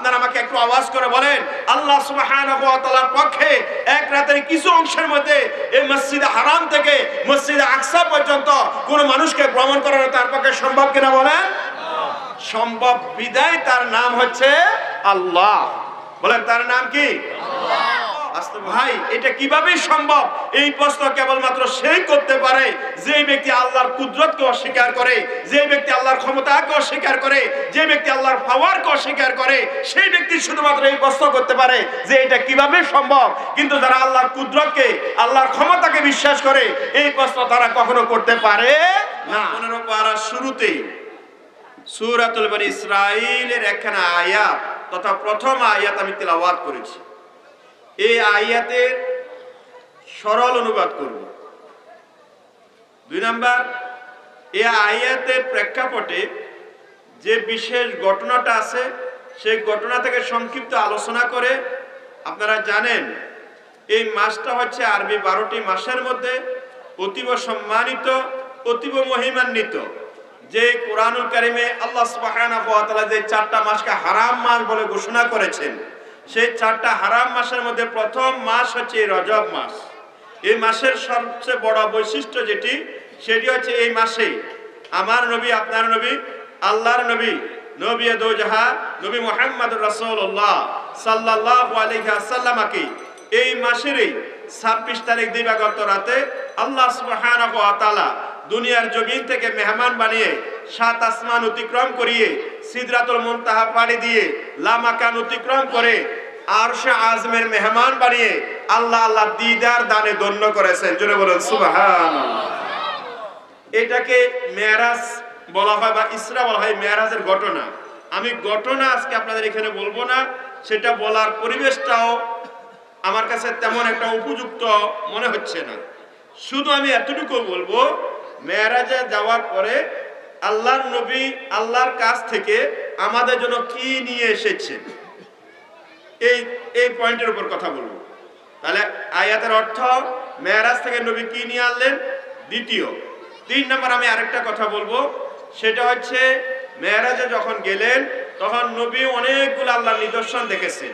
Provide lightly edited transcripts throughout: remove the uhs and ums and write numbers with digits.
আপনারা আমাকে একটু আওয়াজ করে বলেন, আল্লাহ সুবহানাহু ওয়া তাআলার পক্ষে এক রাতের কিছু অংশের মধ্যে এই মসজিদে হারাম থেকে মসজিদে আকসা পর্যন্ত কোন মানুষকে ভ্রমণ করানো তার পক্ষে সম্ভব কিনা বলেন? সম্ভব। বিদায় তার নাম হচ্ছে আল্লাহ। বলেন তার নাম কি? আল্লাহ। আস্তে ভাই, এটা কিভাবে সম্ভব? এই প্রশ্ন কেবলমাত্র সেই করতে পারে যে ব্যক্তি আল্লাহর কুদরতকে অস্বীকার করে, যে ব্যক্তি আল্লাহর ক্ষমতাকে অস্বীকার করে, যে ব্যক্তি আল্লাহর পাওয়ারকে অস্বীকার করে, সেই ব্যক্তি শুধুমাত্র এই প্রশ্ন করতে পারে যে এটা কিভাবে সম্ভব। কিন্তু যারা আল্লাহর কুদরতকে, আল্লাহর ক্ষমতাকে বিশ্বাস করে, এই প্রশ্ন তারা কখনো করতে পারে না। 15 পারার শুরুতেই সূরাতুল বনী ইসরাঈলের একখানা আয়াত তথা প্রথম আয়াত আমি তেলাওয়াত করেছি। এই আয়াতের সরল অনুবাদ করব। 2 নাম্বার, এই আয়াতের প্রেক্ষাপটে যে বিশেষ ঘটনাটা আছে সেই ঘটনা থেকে সংক্ষিপ্ত আলোচনা করে, আপনারা জানেন এই মাসটা হচ্ছে আরবি 12টি মাসের মধ্যে অতীব সম্মানিত, অতীব মহিমান্বিত। যে কোরআনুল কারিমে আল্লাহ সুবহানাহু ওয়া তাআলা যে 4টা মাসকে হারাম মাস বলে ঘোষণা করেছেন, সেই 4টা হারাম মাসের মধ্যে প্রথম মাস হচ্ছে রজব মাস। এই মাসের সবচেয়ে বড় বৈশিষ্ট্য যেটি, সেটি হচ্ছে এই মাসে আমার নবী, আপনার নবী, আল্লাহর নবী, নবী দোজাহা নবী মুহাম্মদুর রাসূলুল্লাহ সাল্লাল্লাহু আলাইহি ওয়াসাল্লামকে এই মাসেরই 26 তারিখ দিবাগত রাতে আল্লাহ সুবহানাহু ওয়া তাআলা দুনিয়ার জমিন থেকে মেহমান বানিয়ে 7 আসমান অতিক্রম করিয়ে সিদরাতুল মুনতাহা পাড়ি দিয়ে লামাকান অতিক্রম করে আরশে আজমের মেহমান বানিয়ে আল্লাহ আল্লাহ দিদার দানে ধন্য করেছেন। জোরে বলেন সুবহানাল্লাহ। এটাকে মেরাজ বলা হয় বা ইসরা বলা হয়, মেরাজের ঘটনা। আমি ঘটনা আজকে আপনাদের এখানে বলবো না, সেটা বলার পরিবেশটাও আমার কাছে তেমন একটা উপযুক্ত মনে হচ্ছে না। শুধু আমি এতটুকু বলবো, মেরাজে যাওয়ার পরে আল্লাহর নবী আল্লাহর কাছ থেকে আমাদের জন্য কি নিয়ে এসেছেন, এই পয়েন্টের উপর কথা বলবো। তাহলে আয়াতের অর্থ, মেরাজ থেকে নবী কি নিয়ে আনলেন। দ্বিতীয়, 3 নম্বর আমি আরেকটা কথা বলবো, সেটা হচ্ছে মেরাজে যখন গেলেন তখন নবী অনেকগুলো আল্লাহর নিদর্শন দেখেছেন।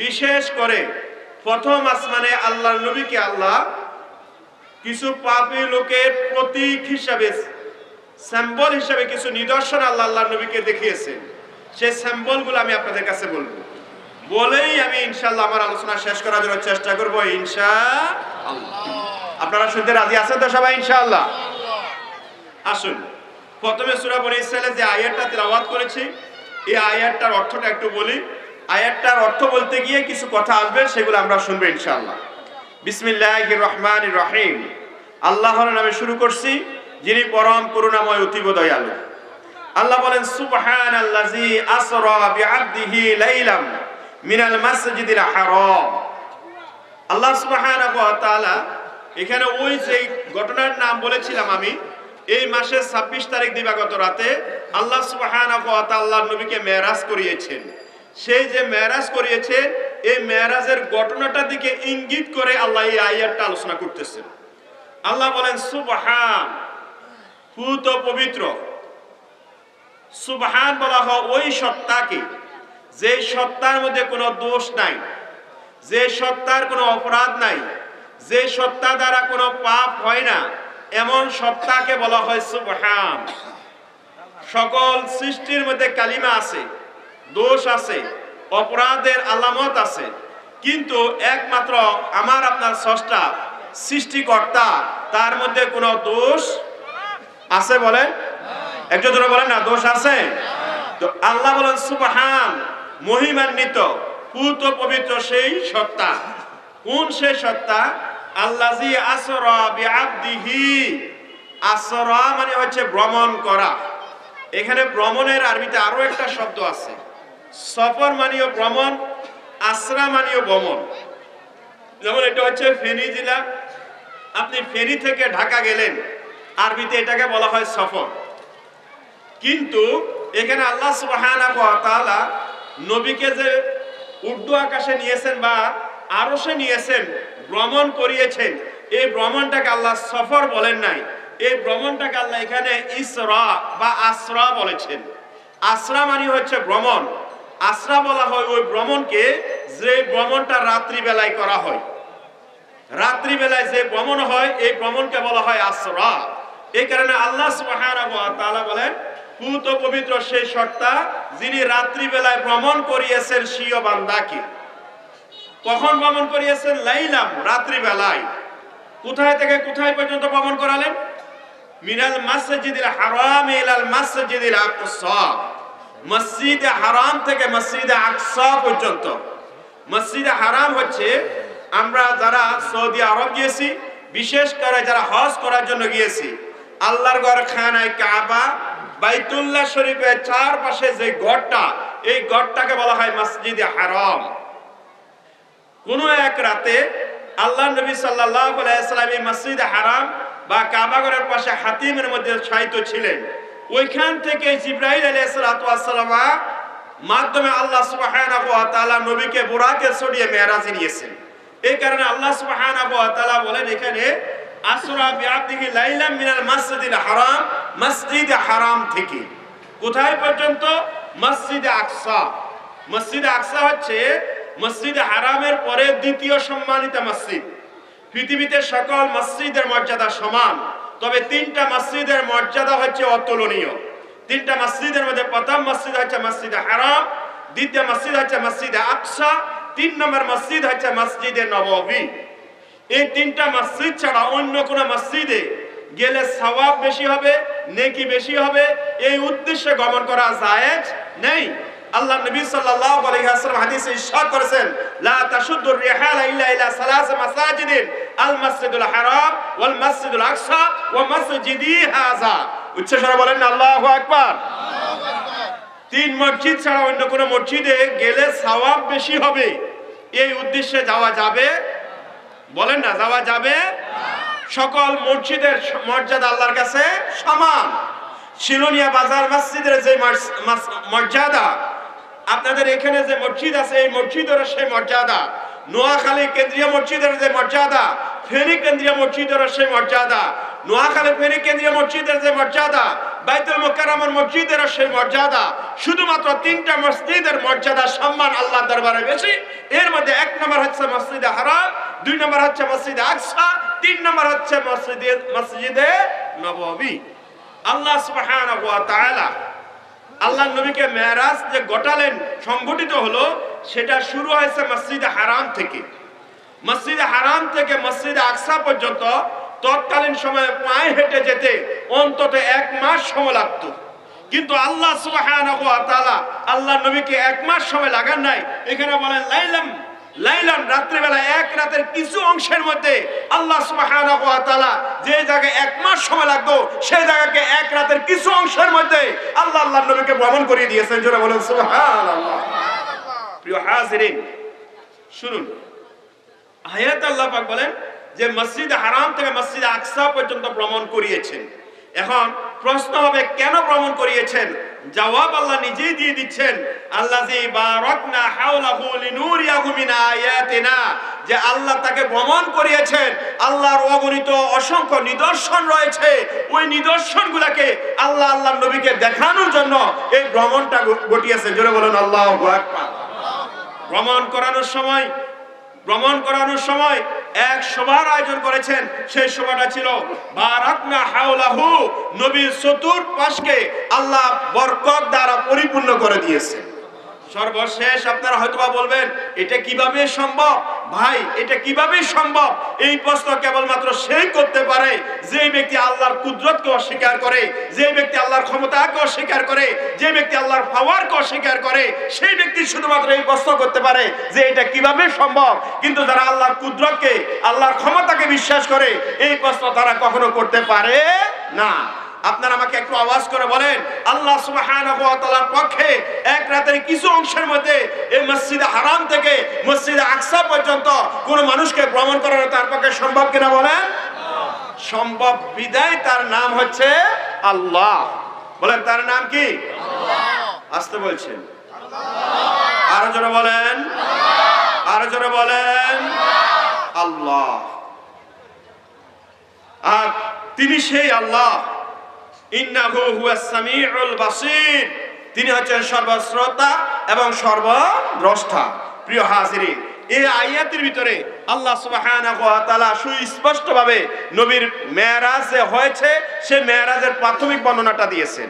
বিশেষ করে প্রথম আসমানে আল্লাহর নবীকে আল্লাহ কিছু পাপী লোকের প্রতীক হিসাবে, সিম্বল হিসাবে কিছু নিদর্শন আল্লাহর নবীকে দেখিয়েছেন। সেই সিম্বলগুলো আমি আপনাদের কাছে বলবো, বলেই আমি ইনশাআল্লাহ আমার আলোচনা শেষ করার জন্য চেষ্টা করব ইনশাআল্লাহ। আপনারা শুনতে রাজি আছেন তো সবাই ইনশাআল্লাহ? আসুন, প্রথমে সূরা বনী ইসরাঈলের যে আয়াতটা তেলাওয়াত করেছি, এই আয়াতটার অর্থটা একটু বলি। আয়াতটার অর্থ বলতে গিয়ে কিছু কথা আসবে, সেগুলো আমরা শুনবো ইনশাআল্লাহ। বিসমিল্লাহির রহমানির রহিম। আল্লাহর নামে শুরু করছি, যিনি পরম করুণাময়, অতীব দয়ালু। আল্লাহ বলেন, সুবহানাল্লাযী আসরা বিআবদিহি লাইলাম মিনাল মাসজিদিল হারাম। আল্লাহ সুবহানাহু ওয়া তাআলা এখানে ওই যে ঘটনার নাম বলেছিলাম আমি, এই মাসের 26 তারিখ দিবাগত রাতে আল্লাহ সুবহানাহু ওয়া তাআলা নবীকে মেরাজ করিয়েছেন। সেই যে মেরাজ করিয়েছেন, এই মেরাজের ঘটনাটার দিকে ইঙ্গিত করে আল্লাহ এই আয়াতটা আলোচনা করতেছেন। আল্লাহ বলেন, সুবহান, পুত পবিত্র। সুবহান বলা হয় ওই সত্তাকে, যে সত্তার মধ্যে কোনো দোষ নাই, যে সত্তার কোনো অপরাধ নাই, যে সত্তা দ্বারা কোনো পাপ হয় না, এমন সত্তাকে বলা হয় সুবহান। সকল সৃষ্টির মধ্যে কালিমা আছে, দোষ আছে, অপরাধের আলামত আছে, কিন্তু একমাত্র আমার আপনার স্রষ্টা সৃষ্টিকর্তা, তার মধ্যে কোনো দোষ আছে বলেন? একজন ধরে বলেন না, দোষ আছে? তো আল্লাহ বলেন সুবহান, মহিমান্বিত, পুত পবিত্র সেই সত্তা। কোন সেই সত্তা? আল্লাযী আসরা বিআবদিহি। আসরা মানে হচ্ছে ভ্রমণ করা। এখানে ভ্রমণের আরবিতে আরো একটা শব্দ আছে, সফর মানেও ভ্রমণ, আসরা মানেও ভ্রমণ। যেমন এটা হচ্ছে ফেনী জেলা, আপনি ফেনী থেকে ঢাকা গেলেন, আরবিতে এটাকে বলা হয় সফর। কিন্তু এখানে আল্লাহ সুবহানাহু ওয়া তাআলা নবীকে যে উর্দু আকাশে নিয়েছেন বা আরশে নিয়েছেন, ভ্রমণ করিয়েছেন, এই ভ্রমণটাকে আল্লাহ সফর বলেন নাই, এই ভ্রমণটাকে আল্লাহ এখানে ইসরা বা আসরা বলেছেন। আসরা মানে হচ্ছে ভ্রমণ, আসরা বলা হয় ওই ভ্রমণকে যে ভ্রমণটা রাত্রিবেলায় করা হয়। রাত্রিবেলায় যে ভ্রমণ হয় এই ভ্রমণকে বলা হয় আসরা। এই কারণে আল্লাহ সুবহানাহু ওয়া তাআলা বলেন, পুত পবিত্র সেই সত্তা যিনি রাত্রিবেলায় ভ্রমণ করিয়েছেন স্বীয় বান্দাকে। কখন ভ্রমণ করিয়েছেন? লাইলাম, রাত্রিবেলায়। কোথায় থেকে কোথায় পর্যন্ত ভ্রমণ করালেন? মিনাল মাসজিদিল হারাম ইলাল মাসজিদিল আকসা, মসজিদে হারাম থেকে মসজিদে আকসা পর্যন্ত। মসজিদে হারাম হচ্ছে আমরা যারা সৌদি আরব গিয়েছি, বিশেষ করে যারা হজ করার জন্য গিয়েছি, আল্লাহর ঘর খানায় কাবা, বাইতুল্লাহ শরীফের চারপাশে যে গড়টা, এই গড়টাকে বলা হয় মসজিদে হারাম। কোন এক রাতে আল্লাহ নবী সাল্লাল্লাহু আলাইহি সাল্লাম এই মসজিদে হারাম বা কাবা ঘরের পাশে হাতিমের মধ্যে শায়িত ছিলেন। ওইখান থেকে জিবরাইল আলাইহিস সালাতু ওয়াস সালাম মাধ্যমে আল্লাহ সুবহানাহু ওয়া তাআলা নবীকে বুরাকে চড়িয়ে মেরাজে নিয়েছেন। এই কারণে আল্লাহ সুবহানাহু ওয়া তাআলা বলেন এখানে আসরা বিআবদিহি লাইলাম মিনাল মাসজিদিল হারাম, মসজিদে হারাম থেকে কোথায় পর্যন্ত? মসজিদে আকসা। মসজিদে আকসা হচ্ছে মসজিদে হারামের পরে দ্বিতীয় সম্মানিত মসজিদ। পৃথিবীতে সকল মসজিদের মর্যাদা সমান, তবে তিনটা মসজিদের মর্যাদা হচ্ছে অতুলনীয়। তিনটা মসজিদের মধ্যে প্রথম মসজিদ হচ্ছে মসজিদে হারাম, দ্বিতীয় মসজিদ হচ্ছে মসজিদে আকসা, তিন নম্বর মসজিদ হচ্ছে মসজিদে নববী। এই তিনটা মসজিদ ছাড়া অন্য কোন মসজিদে গেলে সওয়াব বেশি হবে, নেকি বেশি হবে, এই উদ্দেশ্যে গমন করা জায়েজ নেই। আল্লাহ নবী সাল্লাল্লাহু আলাইহি ওয়াসাল্লাম হাদিসে ইরশাদ করেছেন, লা তাশুদ্দুর রিহালা ইল্লা ইলা সালাস মাসাজিদিন, আল মাসজিদুল হারাম ওয়াল মাসজিদুল আকসা ওয়া মাসজিদি হাযা। উচ্চস্বরে বলেন আল্লাহু আকবার। তিন মসজিদ ছাড়া অন্য কোন মসজিদে গেলে সওয়াব বেশি হবে, এই উদ্দেশ্যে যাওয়া যাবে? বলেন না, যাওয়া যাবে? সকল মসজিদের মর্যাদা আল্লাহর কাছে সমান। শিলোনিয়া বাজার মসজিদের যে মর্যাদা, আপনাদের এখানে যে মসজিদ আছে এই মসজিদের সেই মর্যাদা, নোয়াখালী কেন্দ্রীয় মসজিদের যে মর্যাদা, ফেনী কেন্দ্রীয় মসজিদের সেই মর্যাদা, নোয়াখালী ফেনী কেন্দ্রীয় মসজিদের যে মর্যাদা, বাইতুল মুকাররমের মসজিদের সেই মর্যাদা। শুধুমাত্র তিনটা মসজিদের মর্যাদা সম্মান আল্লাহর দরবারে বেশি। এর মধ্যে এক নম্বর হচ্ছে মসজিদে হারাম, দুই নম্বর হচ্ছে মসজিদে আকসা, তিন নম্বর হচ্ছে মসজিদে নববী। আল্লাহ সুবহানাহু ওয়া তাআলা আল্লাহ নবীকে মেরাজ যে ঘটালেন, সংগঠিত হলো, সেটা শুরু হয়েছে মসজিদে হারাম থেকে। মসজিদে হারাম থেকে মসজিদে আকসা পর্যন্ত তৎকালীন সময়ে পায়ে হেঁটে যেতে অন্তত 1 মাস সময় লাগতো। কিন্তু আল্লাহ সুবহানাহু ওয়া তাআলা আল্লাহ নবীকে 1 মাস সময় লাগান নাই। এখানে বলেন লাইলাম, রাত্রিবেলা এক রাতের কিছু অংশের মধ্যে আল্লাহ সুবহানাহু ওয়া তাআলা যে জায়গায় 1 মাস সময় লাগতো সেই জায়গাকে এক রাতের কিছু অংশের মধ্যে আল্লাহ নবীকে ভ্রমণ করিয়ে দিয়েছেন। জোরে বলেন সুবহানাল্লাহ। প্রিয় হাজিরিন, শুনুন, আয়াত আল্লাহ পাক বলেন যে মসজিদে হারাম থেকে মসজিদে আকসা পর্যন্ত ভ্রমণ করিয়েছেন। এখন প্রশ্ন হবে কেন ভ্রমণ করিয়েছেন? জবাব আল্লাহ নিজেই দিয়ে দিচ্ছেন, আল্লাযী বারাকনা হাওলাহু লিনুরিয়াহু মিন আয়াতিনা, যে আল্লাহ তাকে ভ্রমণ করিয়েছেন। আল্লাহর অগণিত অসংখ্য নিদর্শন রয়েছে, ওই নিদর্শনগুলোকে আল্লাহ নবীকে দেখানোর জন্য এই ভ্রমণটা ঘটিয়েছেন। জোরে বলেন আল্লাহু আকবার। ভ্রমণ করানোর সময় এক সভার আয়োজন করেছেন। সেই সভাটা ছিল বারাকনা হাওলাহু, নবীর চতুর্পাশকে আল্লাহ বরকত দ্বারা পরিপূর্ণ করে দিয়েছেন। সর্বশেষ আপনারা হয়তোবা বলবেন, এটা কিভাবে সম্ভব? ভাই, এটা কিভাবে সম্ভব? এই প্রশ্ন কেবলমাত্র সেই করতে পারে যে ব্যক্তি আল্লাহর কুদরতকে অস্বীকার করে, যে ব্যক্তি আল্লাহর ক্ষমতাকে অস্বীকার করে, যে ব্যক্তি আল্লাহর পাওয়ারকে অস্বীকার করে, সেই ব্যক্তি শুধুমাত্র এই প্রশ্ন করতে পারে যে এটা কিভাবে সম্ভব। কিন্তু যারা আল্লাহর কুদরতকে, আল্লাহর ক্ষমতাকে বিশ্বাস করে, এই প্রশ্ন তারা কখনো করতে পারে না। আপনারা আমাকে একটু আওয়াজ করে বলেন, আল্লাহ সুবহানাহু ওয়া তাআলার পক্ষে এক রাতের কিছু অংশের মধ্যে এই মসজিদে হারাম থেকে মসজিদে আকসা পর্যন্ত কোন মানুষকে ভ্রমণ করানো তার পক্ষে সম্ভব কিনা বলেন? সম্ভব। বিদায় তার নাম হচ্ছে আল্লাহ। বলেন, তার নাম কি? আল্লাহ। আসতে বলছেন, আরো জোরে বলেন, আরো জোরে বলেন, আল্লাহ। আর তিনি সেই আল্লাহ, ইন্নাহু হুয়াস সামিউল বাসীর, তিনি হচ্ছেন সর্বশ্রোতা এবং সর্বদ্রষ্টা। প্রিয় হাজিরিন, এই আয়াতের ভিতরে আল্লাহ সুবহানাহু ওয়া তাআলা সুস্পষ্টভাবে নবীর মেরাজ যে হয়েছে সে মেরাজের প্রাথমিক বর্ণনাটা দিয়েছেন।